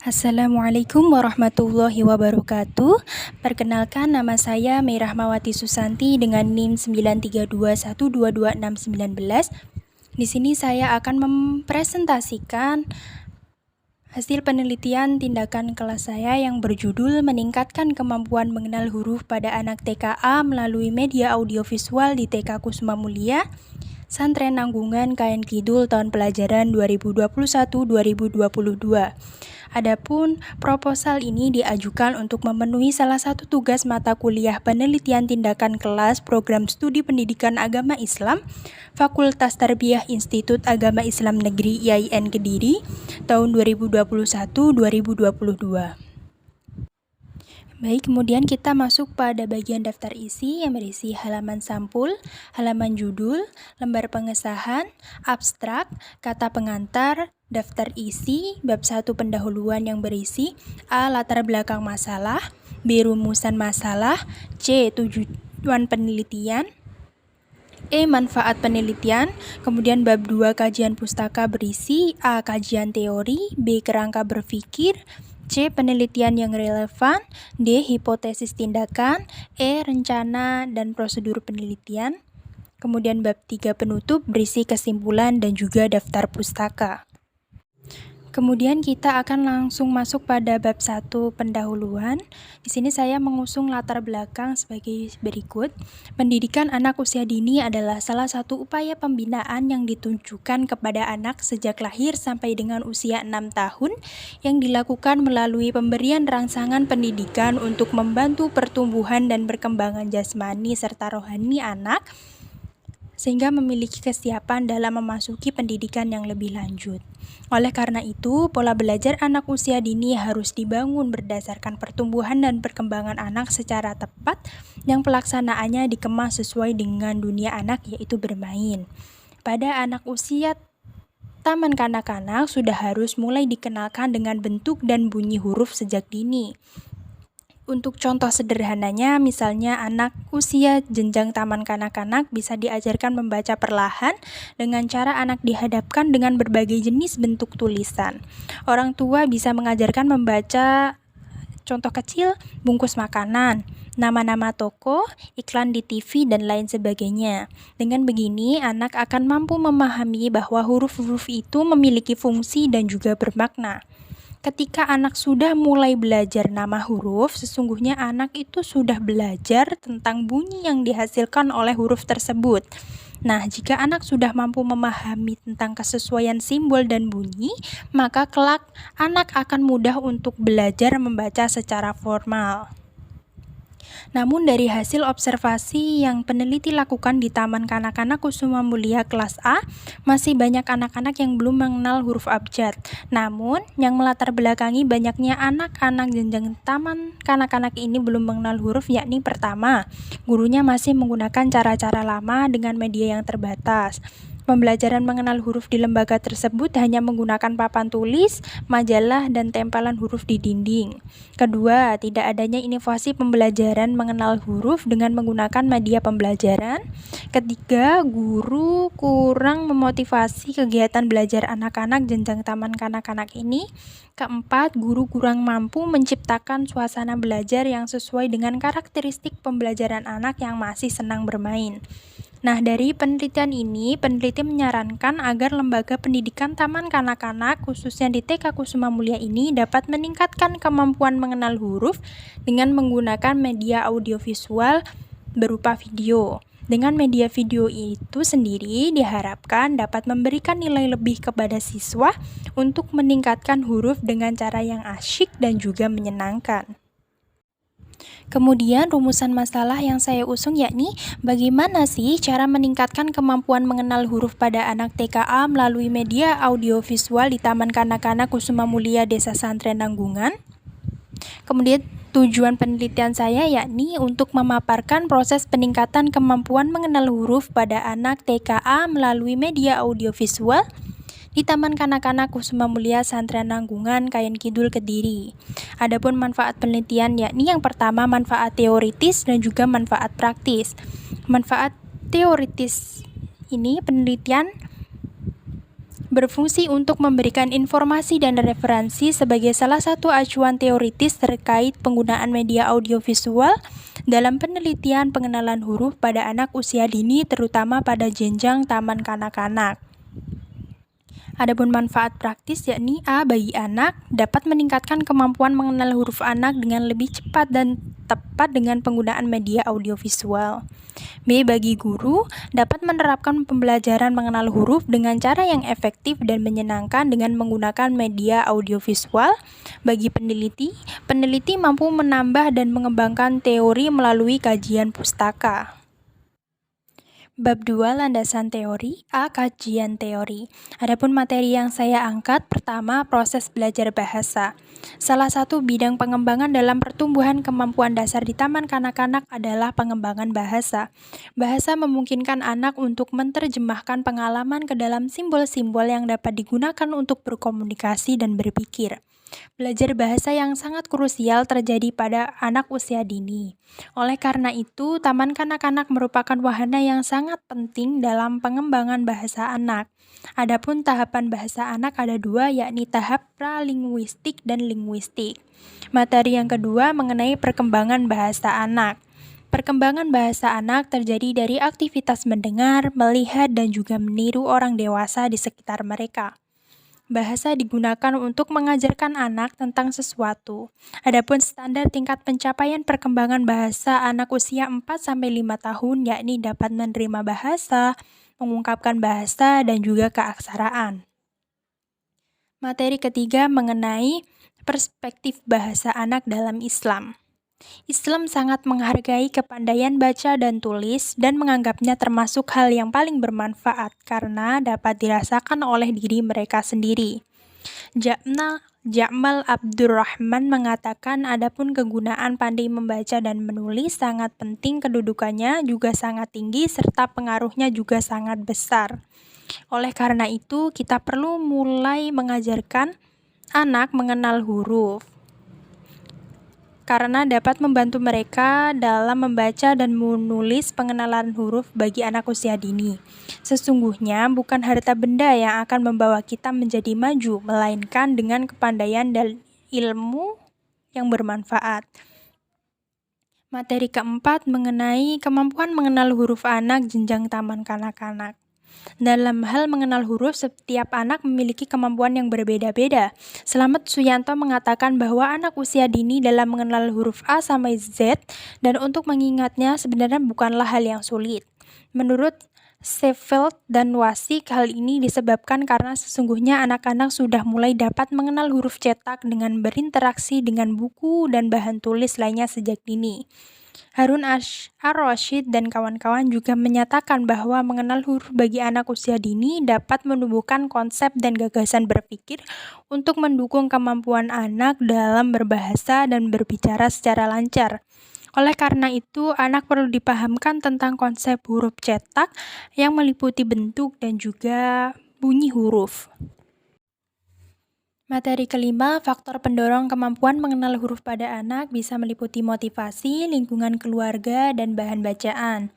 Assalamualaikum warahmatullahi wabarakatuh. Perkenalkan, nama saya Mei Rahmawati Susanti dengan NIM 932122619. Di sini saya akan mempresentasikan hasil penelitian tindakan kelas saya yang berjudul Meningkatkan Kemampuan Mengenal Huruf pada Anak TKA melalui Media Audiovisual di TK Kusuma Mulia, Santren Nanggungan, KN Kidul tahun pelajaran 2021-2022. Adapun proposal ini diajukan untuk memenuhi salah satu tugas mata kuliah penelitian tindakan kelas Program Studi Pendidikan Agama Islam Fakultas Tarbiyah Institut Agama Islam Negeri IAIN Kediri tahun 2021-2022. Baik, kemudian kita masuk pada bagian daftar isi yang berisi halaman sampul, halaman judul, lembar pengesahan, abstrak, kata pengantar, daftar isi, bab 1 pendahuluan yang berisi A. Latar belakang masalah, B. Rumusan masalah, C. Tujuan penelitian, E. Manfaat penelitian, kemudian bab 2 kajian pustaka berisi A. Kajian teori, B. Kerangka berpikir, C. Penelitian yang relevan, D. Hipotesis tindakan, E. Rencana dan prosedur penelitian. Kemudian bab 3 penutup berisi kesimpulan dan juga daftar pustaka. Kemudian kita akan langsung masuk pada bab 1 pendahuluan. Di sini saya mengusung latar belakang sebagai berikut. Pendidikan anak usia dini adalah salah satu upaya pembinaan yang ditunjukkan kepada anak sejak lahir sampai dengan usia 6 tahun yang dilakukan melalui pemberian rangsangan pendidikan untuk membantu pertumbuhan dan perkembangan jasmani serta rohani anak sehingga memiliki kesiapan dalam memasuki pendidikan yang lebih lanjut. Oleh karena itu, pola belajar anak usia dini harus dibangun berdasarkan pertumbuhan dan perkembangan anak secara tepat yang pelaksanaannya dikemas sesuai dengan dunia anak, yaitu bermain. Pada anak usia taman kanak-kanak sudah harus mulai dikenalkan dengan bentuk dan bunyi huruf sejak dini. Untuk contoh sederhananya, misalnya anak usia jenjang taman kanak-kanak bisa diajarkan membaca perlahan dengan cara anak dihadapkan dengan berbagai jenis bentuk tulisan. Orang tua bisa mengajarkan membaca contoh kecil, bungkus makanan, nama-nama toko, iklan di TV, dan lain sebagainya. Dengan begini, anak akan mampu memahami bahwa huruf-huruf itu memiliki fungsi dan juga bermakna. Ketika anak sudah mulai belajar nama huruf, sesungguhnya anak itu sudah belajar tentang bunyi yang dihasilkan oleh huruf tersebut. Nah, jika anak sudah mampu memahami tentang kesesuaian simbol dan bunyi, maka kelak anak akan mudah untuk belajar membaca secara formal. Namun dari hasil observasi yang peneliti lakukan di Taman Kanak-kanak Kusuma Mulia kelas A, masih banyak anak-anak yang belum mengenal huruf abjad. Namun, yang melatar belakangi banyaknya anak-anak jenjang taman kanak-kanak ini belum mengenal huruf, yakni pertama, gurunya masih menggunakan cara-cara lama dengan media yang terbatas. Pembelajaran mengenal huruf di lembaga tersebut hanya menggunakan papan tulis, majalah, dan tempelan huruf di dinding. Kedua, tidak adanya inovasi pembelajaran mengenal huruf dengan menggunakan media pembelajaran. Ketiga, guru kurang memotivasi kegiatan belajar anak-anak jenjang taman kanak-kanak ini. Keempat, guru kurang mampu menciptakan suasana belajar yang sesuai dengan karakteristik pembelajaran anak yang masih senang bermain. Nah, dari penelitian ini, peneliti menyarankan agar lembaga pendidikan taman kanak-kanak, khususnya di TK Kusuma Mulia ini, dapat meningkatkan kemampuan mengenal huruf dengan menggunakan media audiovisual berupa video. Dengan media video itu sendiri diharapkan dapat memberikan nilai lebih kepada siswa untuk meningkatkan huruf dengan cara yang asyik dan juga menyenangkan. Kemudian rumusan masalah yang saya usung yakni bagaimana sih cara meningkatkan kemampuan mengenal huruf pada anak TKA melalui media audiovisual di Taman Kanak-kanak Kusuma Mulia Desa Santren Nanggungan. Kemudian tujuan penelitian saya yakni untuk memaparkan proses peningkatan kemampuan mengenal huruf pada anak TKA melalui media audiovisual di Taman Kanak-kanak Kusuma Mulia Santren Nanggungan, KN Kidul, Kediri. Adapun manfaat penelitian yakni yang pertama manfaat teoritis dan juga manfaat praktis. Manfaat teoritis ini penelitian berfungsi untuk memberikan informasi dan referensi sebagai salah satu acuan teoritis terkait penggunaan media audiovisual dalam penelitian pengenalan huruf pada anak usia dini, terutama pada jenjang taman kanak-kanak. Adapun manfaat praktis yakni A. Bagi anak, dapat meningkatkan kemampuan mengenal huruf anak dengan lebih cepat dan tepat dengan penggunaan media audiovisual. B. Bagi guru, dapat menerapkan pembelajaran mengenal huruf dengan cara yang efektif dan menyenangkan dengan menggunakan media audiovisual. Bagi peneliti, peneliti mampu menambah dan mengembangkan teori melalui kajian pustaka. Bab 2 Landasan Teori. A. Kajian teori. Adapun materi yang saya angkat, pertama, proses belajar bahasa. Salah satu bidang pengembangan dalam pertumbuhan kemampuan dasar di taman kanak-kanak adalah pengembangan bahasa. Bahasa memungkinkan anak untuk menerjemahkan pengalaman ke dalam simbol-simbol yang dapat digunakan untuk berkomunikasi dan berpikir. Belajar bahasa yang sangat krusial terjadi pada anak usia dini. Oleh karena itu, taman kanak-kanak merupakan wahana yang sangat penting dalam pengembangan bahasa anak. Adapun tahapan bahasa anak ada dua, yakni tahap pralinguistik dan linguistik. Materi yang kedua mengenai perkembangan bahasa anak. Perkembangan bahasa anak terjadi dari aktivitas mendengar, melihat, dan juga meniru orang dewasa di sekitar mereka. Bahasa digunakan untuk mengajarkan anak tentang sesuatu. Adapun standar tingkat pencapaian perkembangan bahasa anak usia 4-5 tahun yakni dapat menerima bahasa, mengungkapkan bahasa, dan juga keaksaraan. Materi ketiga mengenai perspektif bahasa anak dalam Islam. Islam sangat menghargai kepandaian baca dan tulis dan menganggapnya termasuk hal yang paling bermanfaat karena dapat dirasakan oleh diri mereka sendiri. Jamal Abdurrahman mengatakan adapun kegunaan pandai membaca dan menulis sangat penting, kedudukannya juga sangat tinggi serta pengaruhnya juga sangat besar. Oleh karena itu, kita perlu mulai mengajarkan anak mengenal huruf, karena dapat membantu mereka dalam membaca dan menulis. Pengenalan huruf bagi anak usia dini. Sesungguhnya bukan harta benda yang akan membawa kita menjadi maju, melainkan dengan kepandaian dan ilmu yang bermanfaat. Materi keempat mengenai kemampuan mengenal huruf anak jenjang taman kanak-kanak. Dalam hal mengenal huruf, setiap anak memiliki kemampuan yang berbeda-beda. Slamet Suyanto mengatakan bahwa anak usia dini dalam mengenal huruf A sampai Z dan untuk mengingatnya sebenarnya bukanlah hal yang sulit. Menurut Sheffield dan Wasik, hal ini disebabkan karena sesungguhnya anak-anak sudah mulai dapat mengenal huruf cetak dengan berinteraksi dengan buku dan bahan tulis lainnya sejak dini. Harun ar-Rasyid dan kawan-kawan juga menyatakan bahwa mengenal huruf bagi anak usia dini dapat menumbuhkan konsep dan gagasan berpikir untuk mendukung kemampuan anak dalam berbahasa dan berbicara secara lancar. Oleh karena itu, anak perlu dipahamkan tentang konsep huruf cetak yang meliputi bentuk dan juga bunyi huruf. Materi kelima, faktor pendorong kemampuan mengenal huruf pada anak bisa meliputi motivasi, lingkungan keluarga, dan bahan bacaan.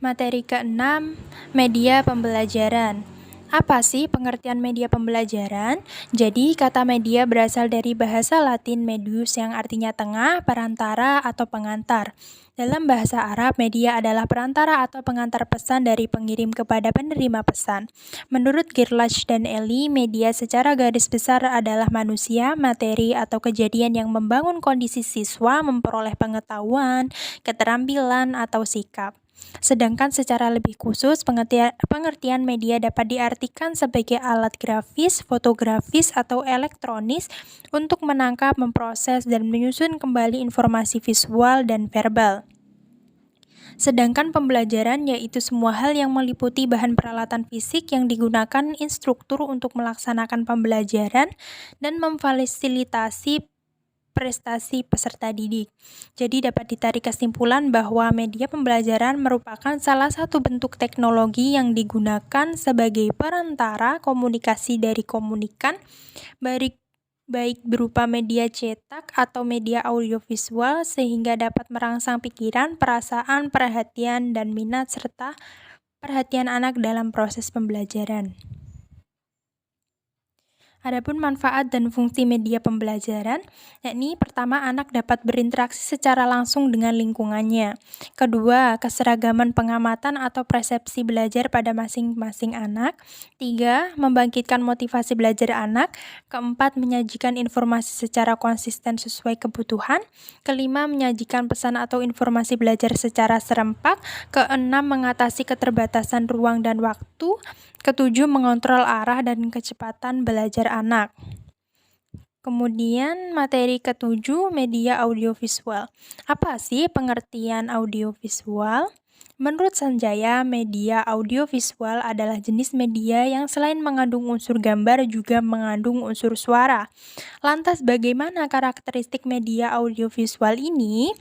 Materi keenam, media pembelajaran. Apa sih pengertian media pembelajaran? Jadi, kata media berasal dari bahasa Latin medius yang artinya tengah, perantara, atau pengantar. Dalam bahasa Arab, media adalah perantara atau pengantar pesan dari pengirim kepada penerima pesan. Menurut Gerlach dan Eli, media secara garis besar adalah manusia, materi, atau kejadian yang membangun kondisi siswa memperoleh pengetahuan, keterampilan, atau sikap. Sedangkan secara lebih khusus, pengertian media dapat diartikan sebagai alat grafis, fotografis, atau elektronis untuk menangkap, memproses, dan menyusun kembali informasi visual dan verbal. Sedangkan pembelajaran yaitu semua hal yang meliputi bahan peralatan fisik yang digunakan instruktur untuk melaksanakan pembelajaran dan memfasilitasi prestasi peserta didik. Jadi dapat ditarik kesimpulan bahwa media pembelajaran merupakan salah satu bentuk teknologi yang digunakan sebagai perantara komunikasi dari komunikan, baik berupa media cetak atau media audiovisual, sehingga dapat merangsang pikiran, perasaan, perhatian, dan minat serta perhatian anak dalam proses pembelajaran. Adapun manfaat dan fungsi media pembelajaran, yakni pertama anak dapat berinteraksi secara langsung dengan lingkungannya. Kedua, keseragaman pengamatan atau persepsi belajar pada masing-masing anak. Tiga, membangkitkan motivasi belajar anak. Keempat, menyajikan informasi secara konsisten sesuai kebutuhan. Kelima, menyajikan pesan atau informasi belajar secara serempak. Keenam, mengatasi keterbatasan ruang dan waktu. Ketujuh, mengontrol arah dan kecepatan belajar anak. Kemudian materi ketujuh, media audiovisual. Apa sih pengertian audiovisual? Menurut Sanjaya, media audiovisual adalah jenis media yang selain mengandung unsur gambar juga mengandung unsur suara. Lantas bagaimana karakteristik media audiovisual ini?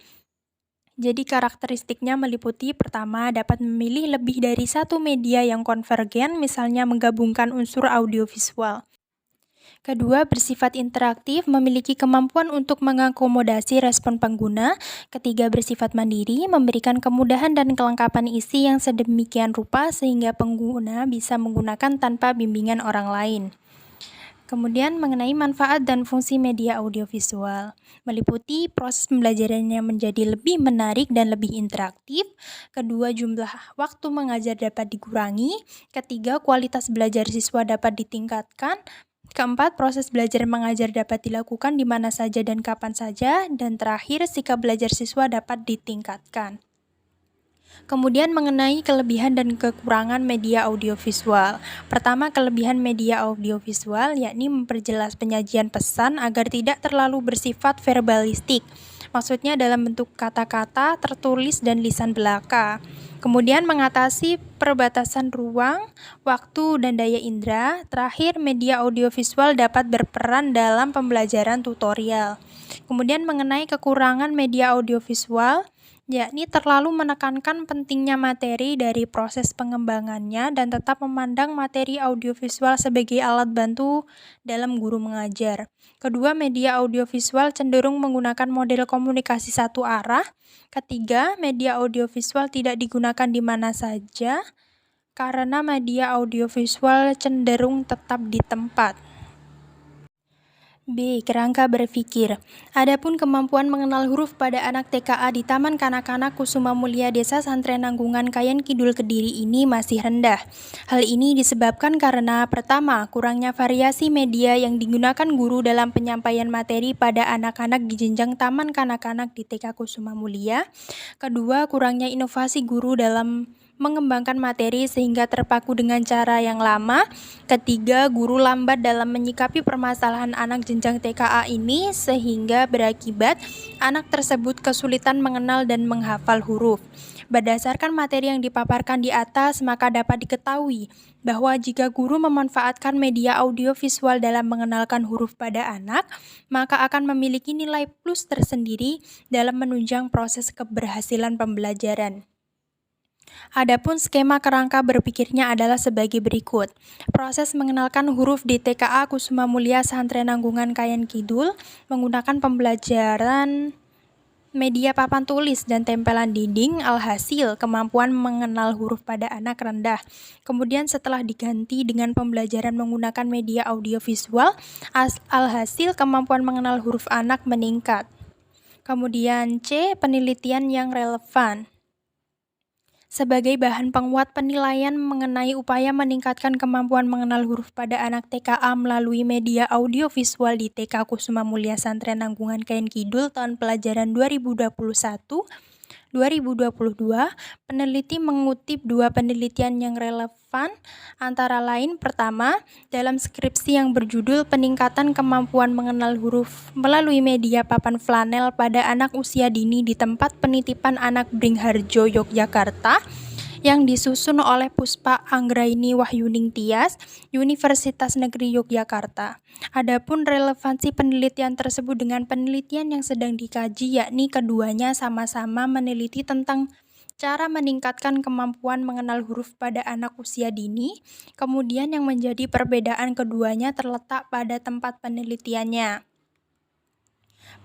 Jadi karakteristiknya meliputi pertama, dapat memilih lebih dari satu media yang konvergen, misalnya menggabungkan unsur audiovisual. Kedua, bersifat interaktif, memiliki kemampuan untuk mengakomodasi respon pengguna. Ketiga, bersifat mandiri, memberikan kemudahan dan kelengkapan isi yang sedemikian rupa sehingga pengguna bisa menggunakan tanpa bimbingan orang lain. Kemudian mengenai manfaat dan fungsi media audiovisual, meliputi proses pembelajaran yang menjadi lebih menarik dan lebih interaktif. Kedua, jumlah waktu mengajar dapat dikurangi. Ketiga, kualitas belajar siswa dapat ditingkatkan. Keempat, proses belajar mengajar dapat dilakukan di mana saja dan kapan saja. Dan terakhir, sikap belajar siswa dapat ditingkatkan. Kemudian mengenai kelebihan dan kekurangan media audiovisual. Pertama, kelebihan media audiovisual yakni memperjelas penyajian pesan agar tidak terlalu bersifat verbalistik. Maksudnya dalam bentuk kata-kata, tertulis, dan lisan belaka. Kemudian mengatasi perbatasan ruang, waktu, dan daya indera. Terakhir, media audiovisual dapat berperan dalam pembelajaran tutorial. Kemudian mengenai kekurangan media audiovisual, yakni terlalu menekankan pentingnya materi dari proses pengembangannya dan tetap memandang materi audiovisual sebagai alat bantu dalam guru mengajar. Kedua, media audiovisual cenderung menggunakan model komunikasi satu arah. Ketiga, media audiovisual tidak digunakan di mana saja karena media audiovisual cenderung tetap di tempat. B. Kerangka berpikir. Adapun kemampuan mengenal huruf pada anak TKA di Taman Kanak-kanak Kusuma Mulia Desa Santren Nanggungan Kayen Kidul Kediri ini masih rendah. Hal ini disebabkan karena pertama, kurangnya variasi media yang digunakan guru dalam penyampaian materi pada anak-anak di jenjang Taman Kanak-kanak di TK Kusuma Mulia. Kedua, kurangnya inovasi guru dalam mengembangkan materi sehingga terpaku dengan cara yang lama. Ketiga, guru lambat dalam menyikapi permasalahan anak jenjang TKA ini sehingga berakibat anak tersebut kesulitan mengenal dan menghafal huruf. Berdasarkan materi yang dipaparkan di atas, maka dapat diketahui bahwa jika guru memanfaatkan media audiovisual dalam mengenalkan huruf pada anak, maka akan memiliki nilai plus tersendiri dalam menunjang proses keberhasilan pembelajaran. Adapun skema kerangka berpikirnya adalah sebagai berikut. Proses mengenalkan huruf di TKA Kusuma Mulia Santren Nanggungan Kayen Kidul menggunakan pembelajaran media papan tulis dan tempelan dinding, alhasil kemampuan mengenal huruf pada anak rendah. Kemudian setelah diganti dengan pembelajaran menggunakan media audiovisual, alhasil kemampuan mengenal huruf anak meningkat. Kemudian C. Penelitian yang relevan. Sebagai bahan penguat penilaian mengenai upaya meningkatkan kemampuan mengenal huruf pada anak TKA melalui media audiovisual di TK Kusuma Mulia Santren Nanggungan Kayen Kidul tahun pelajaran 2021-2022, peneliti mengutip dua penelitian yang relevan, antara lain pertama, dalam skripsi yang berjudul Peningkatan Kemampuan Mengenal Huruf melalui Media Papan Flanel pada Anak Usia Dini di Tempat Penitipan Anak Bringharjo, Yogyakarta, yang disusun oleh Puspa Anggraini Wahyuning Tias, Universitas Negeri Yogyakarta. Adapun relevansi penelitian tersebut dengan penelitian yang sedang dikaji, yakni keduanya sama-sama meneliti tentang cara meningkatkan kemampuan mengenal huruf pada anak usia dini. Kemudian yang menjadi perbedaan keduanya terletak pada tempat penelitiannya.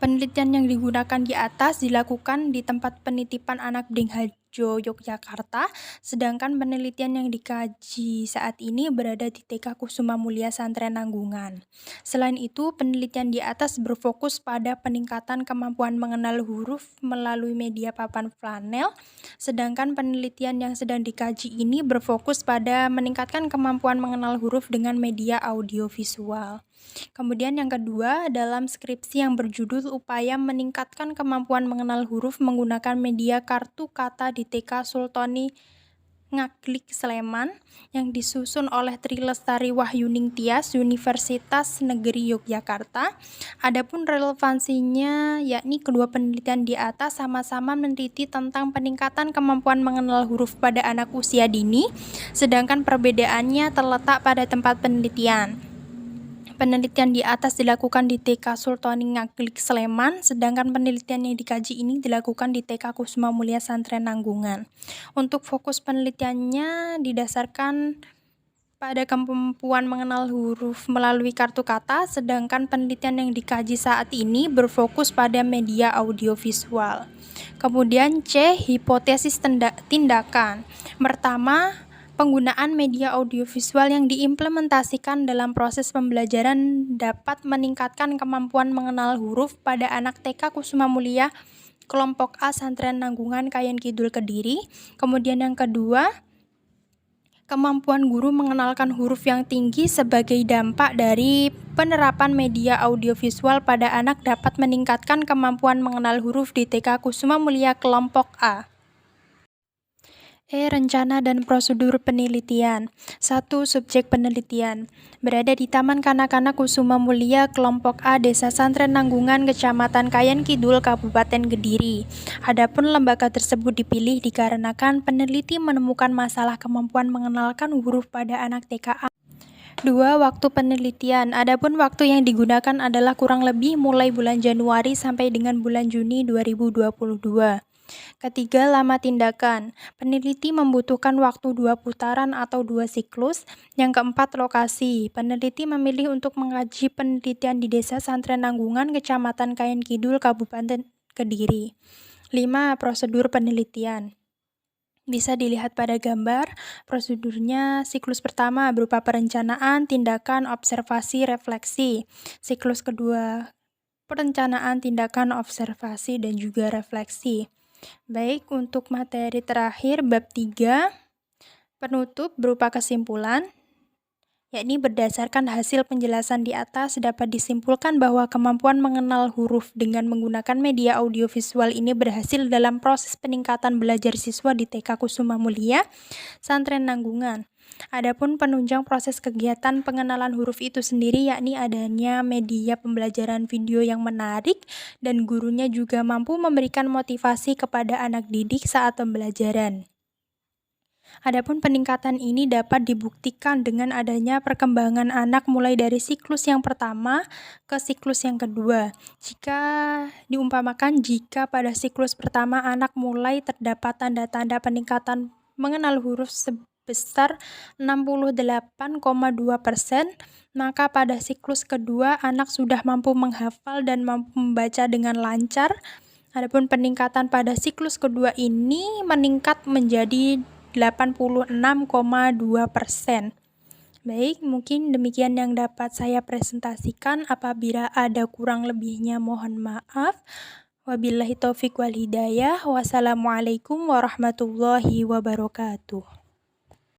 Penelitian yang digunakan di atas dilakukan di tempat penitipan anak Bringharjo Sidoarjo, Yogyakarta, sedangkan penelitian yang dikaji saat ini berada di TK Kusuma Mulia Santren Nanggungan. Selain itu, penelitian di atas berfokus pada peningkatan kemampuan mengenal huruf melalui media papan flanel, sedangkan penelitian yang sedang dikaji ini berfokus pada meningkatkan kemampuan mengenal huruf dengan media audiovisual. Kemudian yang kedua, dalam skripsi yang berjudul Upaya Meningkatkan Kemampuan Mengenal Huruf Menggunakan Media Kartu Kata di TK Sultoni Ngaglik Sleman yang disusun oleh Tri Lestari Wahyuning Tias, Universitas Negeri Yogyakarta. Adapun relevansinya yakni kedua penelitian di atas sama-sama meneliti tentang peningkatan kemampuan mengenal huruf pada anak usia dini, sedangkan perbedaannya terletak pada tempat penelitian. Penelitian di atas dilakukan di TK Sultoni Ngaglik Sleman, sedangkan penelitian yang dikaji ini dilakukan di TK Kusuma Mulia Santren Nanggungan. Untuk fokus penelitiannya didasarkan pada kemampuan mengenal huruf melalui kartu kata, sedangkan penelitian yang dikaji saat ini berfokus pada media audiovisual. Kemudian C. Hipotesis tindakan. Pertama, penggunaan media audiovisual yang diimplementasikan dalam proses pembelajaran dapat meningkatkan kemampuan mengenal huruf pada anak TK Kusuma Mulia kelompok A Santren Nanggungan Kayen Kidul Kediri. Kemudian yang kedua, kemampuan guru mengenalkan huruf yang tinggi sebagai dampak dari penerapan media audiovisual pada anak dapat meningkatkan kemampuan mengenal huruf di TK Kusuma Mulia kelompok A. Rencana dan prosedur penelitian. 1. Subjek penelitian. Berada di Taman Kanak-kanak Kusuma Mulia, kelompok A, Desa Santren Nanggungan, Kecamatan Kayen Kidul, Kabupaten Kediri. Adapun lembaga tersebut dipilih dikarenakan peneliti menemukan masalah kemampuan mengenalkan huruf pada anak TKA. 2. Waktu penelitian. Adapun waktu yang digunakan adalah kurang lebih mulai bulan Januari sampai dengan bulan Juni 2022. Ketiga, lama tindakan. Peneliti membutuhkan waktu 2 putaran atau 2 siklus. Yang keempat, lokasi. Peneliti memilih untuk mengkaji penelitian di Desa Santren Nanggungan, Kecamatan Kayen Kidul, Kabupaten Kediri. 5. Prosedur penelitian. Bisa dilihat pada gambar. Prosedurnya, siklus pertama berupa perencanaan, tindakan, observasi, refleksi. Siklus kedua, perencanaan, tindakan, observasi, dan juga refleksi. Baik, untuk materi terakhir bab 3, penutup berupa kesimpulan, yakni berdasarkan hasil penjelasan di atas dapat disimpulkan bahwa kemampuan mengenal huruf dengan menggunakan media audiovisual ini berhasil dalam proses peningkatan belajar siswa di TK Kusuma Mulia, Santren Nanggungan. Adapun penunjang proses kegiatan pengenalan huruf itu sendiri yakni adanya media pembelajaran video yang menarik dan gurunya juga mampu memberikan motivasi kepada anak didik saat pembelajaran. Adapun peningkatan ini dapat dibuktikan dengan adanya perkembangan anak mulai dari siklus yang pertama ke siklus yang kedua. Jika diumpamakan jika pada siklus pertama anak mulai terdapat tanda-tanda peningkatan mengenal huruf sebesar 68,2%, maka pada siklus kedua anak sudah mampu menghafal dan mampu membaca dengan lancar. Adapun peningkatan pada siklus kedua ini meningkat menjadi 86,2%. Baik, mungkin demikian yang dapat saya presentasikan. Apabila ada kurang lebihnya mohon maaf. Wabillahi taufiq wal hidayah. Wassalamualaikum warahmatullahi wabarakatuh.